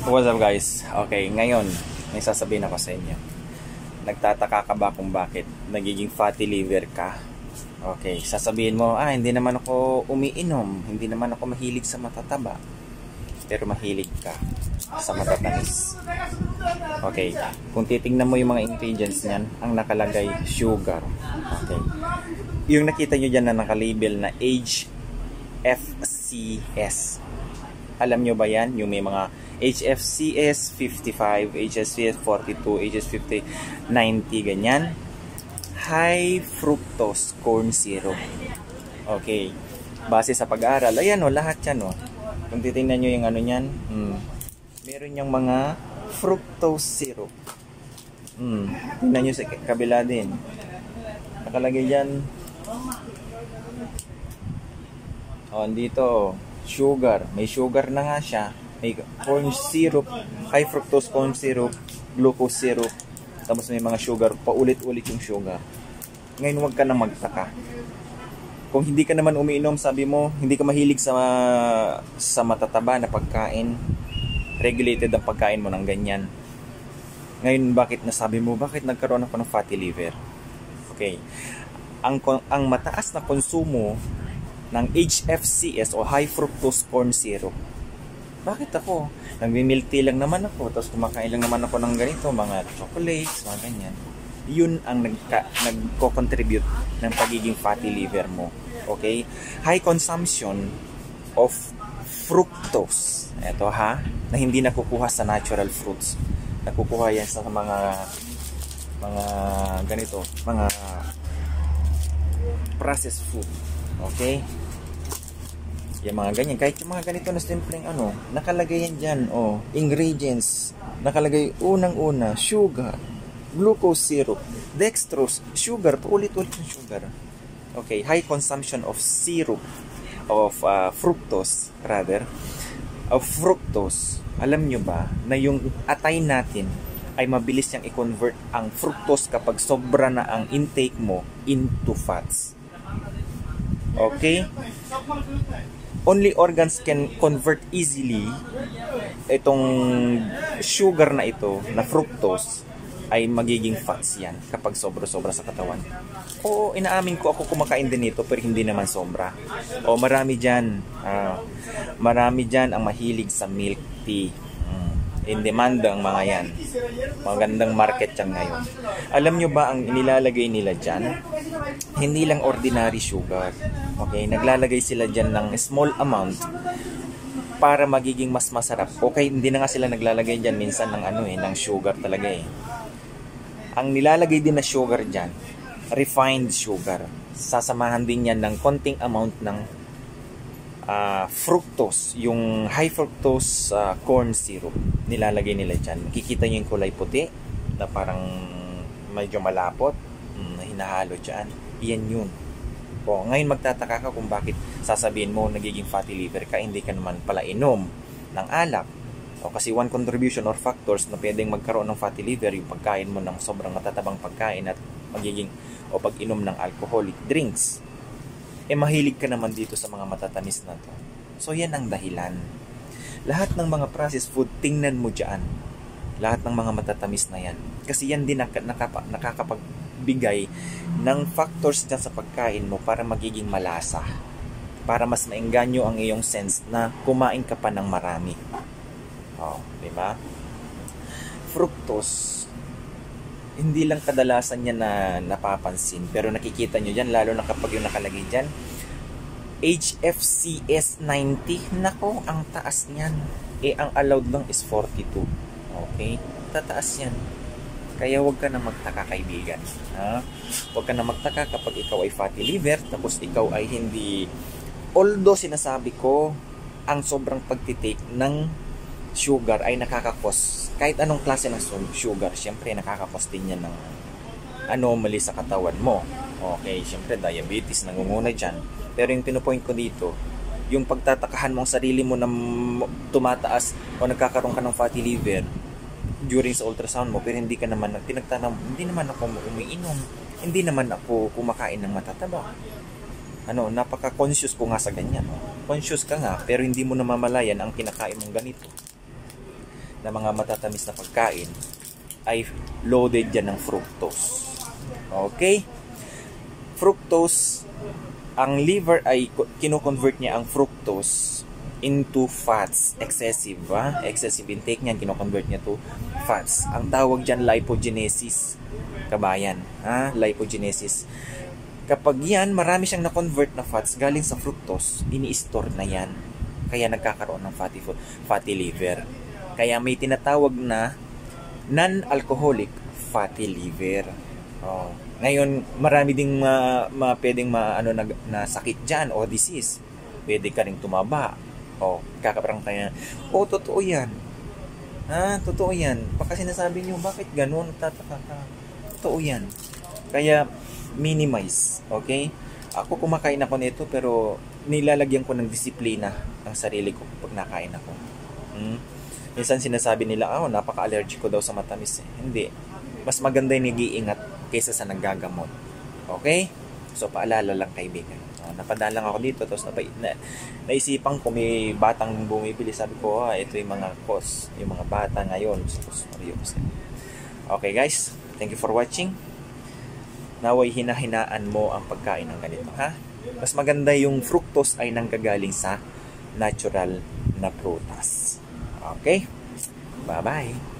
What's up guys? Okay, ngayon may sasabihin ako sa inyo. Nagtataka ka ba kung bakit nagiging fatty liver ka? Okay, sasabihin mo, hindi naman ako umiinom, hindi naman ako mahilig sa matataba. Pero mahilig ka sa matatamis. Okay, kung titingnan mo yung mga ingredients niyan, ang nakalagay, sugar. Okay, yung nakita nyo dyan na nakalabel na HFCS. Alam nyo ba yan? Yung may mga HFCS 55, HFCS 42, HFCS 50, 90, ganyan. High fructose corn syrup. Okay. Base sa pag-aaral, ayan o, lahat yan o. Kung titingnan nyo yung ano yan, meron yung mga fructose syrup. Tingnan nyo sa kabila din. Nakalagay dyan. O, dito, sugar. May sugar na nga siya. May corn syrup, high fructose corn syrup, glucose syrup, tapos may mga sugar, paulit-ulit yung sugar. Ngayon huwag ka na magtaka. Kung hindi ka naman umiinom, sabi mo, hindi ka mahilig sa matataba na pagkain, regulated ang pagkain mo ng ganyan. Ngayon bakit nasabi mo, bakit nagkaroon ako ng fatty liver? Okay. Ang mataas na konsumo ng HFCS o high fructose corn syrup. Bakit ako? Nagmi-milk tea lang naman ako, tapos kumakain lang naman ako ng ganito, mga chocolates, mga ganyan. Yun ang nagko-contribute ng pagiging fatty liver mo. Okay? High consumption of fructose. Ito na hindi nakukuha sa natural fruits. Nakukuha yan sa mga ganito, mga processed food. Okay? Yung mga ganyan, kahit yung mga ganito na simpleng nakalagay yan dyan, ingredients, nakalagay unang-una, sugar, glucose syrup, dextrose, sugar, ulit-ulit yung sugar. Okay, high consumption of syrup, of fructose, of fructose. Alam nyo ba, na yung atay natin, ay mabilis niyang i-convert ang fructose kapag sobra na ang intake mo into fats. Okay? Only organs can convert easily itong sugar na ito, na fructose, ay magiging fats yan kapag sobra-sobra sa katawan. Oo, inaamin ko, ako kumakain din ito pero hindi naman sobra. Marami dyan ang mahilig sa milk tea. In demand ang mga yan. Magandang market yan ngayon. Alam nyo ba ang inilalagay nila dyan? Hindi lang ordinary sugar. Okay, naglalagay sila dyan ng small amount para magiging mas masarap. Okay, hindi na nga sila naglalagay dyan minsan ng ng sugar talaga eh. Ang nilalagay din na sugar dyan, refined sugar. Sasamahan din yan ng konting amount ng fructose, yung high fructose corn syrup. Nilalagay nila dyan. Makikita nyo yung kulay puti na parang medyo malapot na hinahalo dyan. Yan yun. Ngayon magtataka ka kung bakit sasabihin mo nagiging fatty liver ka, hindi ka naman pala inom ng alak. Kasi one contribution or factors na pwedeng magkaroon ng fatty liver, yung pagkain mo ng sobrang matatabang pagkain at pag-inom ng alcoholic drinks. Mahilig ka naman dito sa mga matatamis na to. So yan ang dahilan. Lahat ng mga processed food, tingnan mo dyan. Lahat ng mga matatamis na yan. Kasi yan din nakakapagbigay ng factors dyan sa pagkain mo para magiging malasa. Para mas maengganyo ang iyong sense na kumain ka pa ng marami. Diba? Fructose, hindi lang kadalasan yan na napapansin. Pero nakikita nyo dyan, lalo na kapag yung nakalagay dyan, HFCS 90. Nako, ang taas niyan. Ang allowed lang is 42. Okay? Tataas yan. Kaya huwag ka na magtaka, kaibigan. Huwag ka na magtaka kapag ikaw ay fatty liver, tapos ikaw ay hindi. Although sinasabi ko, ang sobrang pagtitake ng sugar ay nakakakos. Kahit anong klase ng sugar, syempre nakakakos din yan ng anomaly sa katawan mo. Okay, syempre diabetes, nangunguna dyan. Pero yung pinupoint ko dito, yung pagtatakahan mo ang sarili mo na tumataas o nagkakaroon ka ng fatty liver during sa ultrasound mo, pero hindi ka naman pinagtanong, hindi naman ako umiinom, hindi naman ako kumakain ng matataba. Napaka-conscious ko nga sa ganyan. Conscious ka nga, pero hindi mo namamalayan ang kinakain mong ganito. na mga matatamis na pagkain ay loaded yan ng fructose. Okay? Fructose, ang liver ay kino-convert niya ang fructose into fats. Excessive, excessive intake niyan, kino-convert niya to fats. Ang tawag diyan lipogenesis. Kabayan, lipogenesis. Kapag yan, marami siyang na-convert na fats galing sa fructose, ini-store na yan. Kaya nagkakaroon ng fatty liver. Kaya may tinatawag na non-alcoholic fatty liver. Ngayon, marami ding pwedeng na sakit dyan o disease. Pwede ka rin tumaba. Kakaparang tayo, totoo yan. Totoo yan. Baka sinasabi nyo, bakit ganun? Tataka ka. Totoo yan. Kaya, minimize. Okay? Ako kumakain ako nito, pero nilalagyan ko ng disiplina ang sarili ko pag nakain ako. Minsan sinasabi nila, napaka-allergic ko daw sa matamis. Hindi. Mas maganda yung nag-iingat kaysa sa naggagamot. Okay? So, paalala lang kaibigan. Napadaan lang ako dito, tapos naisipan ko may batang bumibili. Sabi ko, ito yung mga cost, yung mga bata ngayon. Okay guys, thank you for watching. Naway hinahinaan mo ang pagkain ng ganito, ha? Mas maganda yung fructose ay nanggagaling sa natural na prutas. Okay? Bye-bye!